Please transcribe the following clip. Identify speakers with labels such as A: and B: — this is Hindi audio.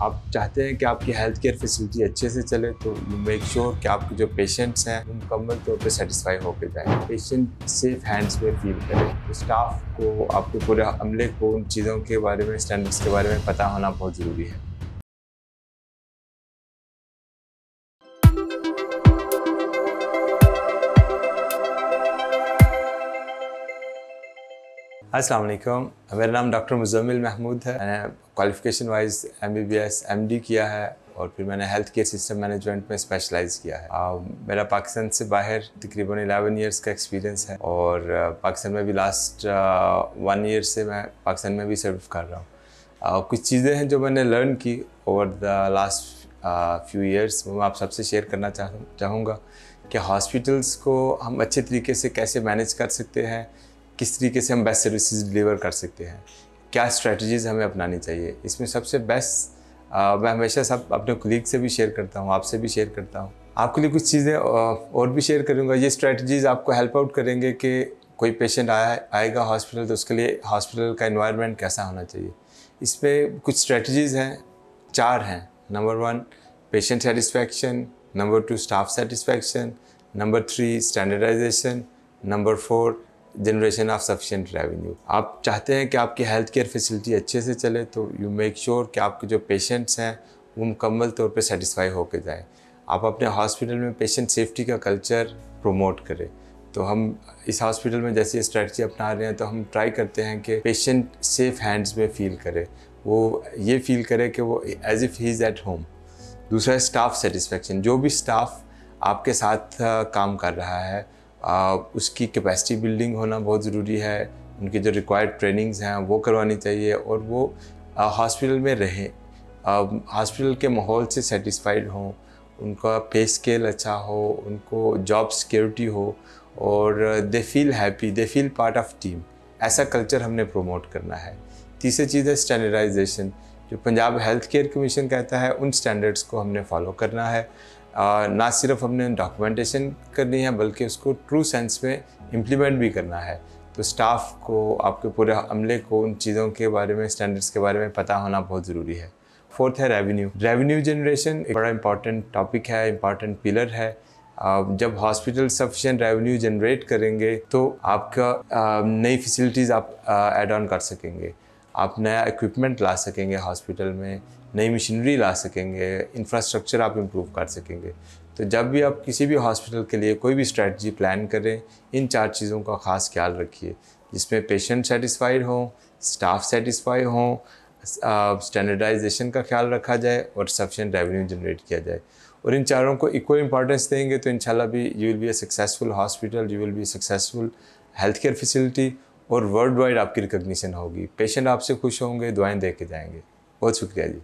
A: आप चाहते हैं कि आपकी हेल्थ केयर फैसिलिटी अच्छे से चले, तो यू मेक श्योर कि आपके जो पेशेंट्स हैं वो मुकम्मल तौर पे सेटिस्फाई होकर जाए, पेशेंट सेफ हैंड्स में फील करे। तो स्टाफ को, आपके पूरे अमले को उन चीज़ों के बारे में, स्टैंडर्ड्स के बारे में पता होना बहुत ज़रूरी है। अस्सलाम वालेकुम, मेरा नाम डॉक्टर मुज़म्मिल महमूद है। मैंने क्वालिफ़िकेशन वाइज MBBS MD किया है और फिर मैंने हेल्थ केयर सिस्टम मैनेजमेंट में स्पेशलाइज़ किया है। मेरा पाकिस्तान से बाहर तकरीबन 11 इयर्स का एक्सपीरियंस है और पाकिस्तान में भी लास्ट 1 ईयर से मैं पाकिस्तान में भी सर्व कर रहा हूँ। कुछ चीज़ें हैं जो मैंने लर्न की over the last few years, वो मैं आप सबसे शेयर करना चाहूँगा कि हॉस्पिटल्स को हम अच्छे तरीके से कैसे मैनेज कर सकते हैं, किस तरीके से हम बेस्ट सर्विसेज डिलीवर कर सकते हैं, क्या स्ट्रेटजीज़ हमें अपनानी चाहिए। इसमें सबसे बेस्ट मैं हमेशा सब अपने कोलीग से भी शेयर करता हूँ, आपसे भी शेयर करता हूँ, आपके लिए कुछ चीज़ें और भी शेयर करूँगा। ये स्ट्रेटजीज़ आपको हेल्प आउट करेंगे कि कोई पेशेंट आएगा हॉस्पिटल तो उसके लिए हॉस्पिटल का एनवायरनमेंट कैसा होना चाहिए। इसमें कुछ स्ट्रेटजीज़ हैं, 4 हैं। Number 1 patient satisfaction, number 2 staff satisfaction, number 3 standardisation, number 4 generation of sufficient revenue. आप चाहते हैं कि आपकी हेल्थ केयर फैसिलिटी अच्छे से चले, तो यू मेक श्योर कि आपके जो पेशेंट्स हैं वो मुकम्मल तौर पे सेटिस्फाई होकर जाएं। आप अपने हॉस्पिटल में पेशेंट सेफ्टी का कल्चर प्रमोट करें। तो हम इस हॉस्पिटल में जैसे स्ट्रेटजी अपना रहे हैं, तो हम ट्राई करते हैं कि पेशेंट सेफ हैंड्स में फील करे, वो ये फील करे कि वो as if he is at home. दूसरा है स्टाफ सेटिस्फेक्शन। जो भी स्टाफ आपके साथ काम कर रहा है उसकी कैपेसिटी बिल्डिंग होना बहुत ज़रूरी है। उनकी जो रिक्वायर्ड ट्रेनिंग्स हैं वो करवानी चाहिए और वो हॉस्पिटल में रहें, हॉस्पिटल के माहौल से सेटिस्फाइड हों, उनका पे स्केल अच्छा हो, उनको जॉब सिक्योरिटी हो और they feel happy, they feel part of team. ऐसा कल्चर हमने प्रमोट करना है। तीसरी चीज़ है स्टैंडर्डाइजेशन। जो पंजाब हेल्थ केयर कमीशन कहता है उन स्टैंडर्ड्स को हमने फॉलो करना है। ना सिर्फ हमने डॉक्यूमेंटेशन करनी है बल्कि उसको ट्रू सेंस में इम्प्लीमेंट भी करना है। तो स्टाफ को, आपके पूरे अमले को उन चीज़ों के बारे में, स्टैंडर्ड्स के बारे में पता होना बहुत ज़रूरी है। 4th है रेवेन्यू जनरेशन। एक बड़ा इंपॉर्टेंट टॉपिक है, इंपॉर्टेंट पिलर है। जब हॉस्पिटल सफिशिएंट रेवेन्यू जनरेट करेंगे तो आपका नई फैसिलिटीज़ आप ऐड ऑन कर सकेंगे, आप नया इक्विपमेंट ला सकेंगे हॉस्पिटल में, नई मशीनरी ला सकेंगे, इंफ्रास्ट्रक्चर आप इम्प्रूव कर सकेंगे। तो जब भी आप किसी भी हॉस्पिटल के लिए कोई भी स्ट्रेटजी प्लान करें, इन 4 चीज़ों का ख़ास ख्याल रखिए, जिसमें पेशेंट सेटिस्फाइड हों, स्टाफ सेटिस्फाई हों, स्टैंडर्डाइजेशन का ख्याल रखा जाए और सफिशिएंट रेवेन्यू जनरेट किया जाए। और इन चारों को इक्वल इंपॉर्टेंस देंगे तो इंशाल्लाह भी you will be a successful hospital, you will be successful health care facility और वर्ल्ड वाइड आपकी रिकग्निशन होगी। पेशेंट आपसे खुश होंगे, दुआएं दे के जाएंगे। बहुत शुक्रिया जी।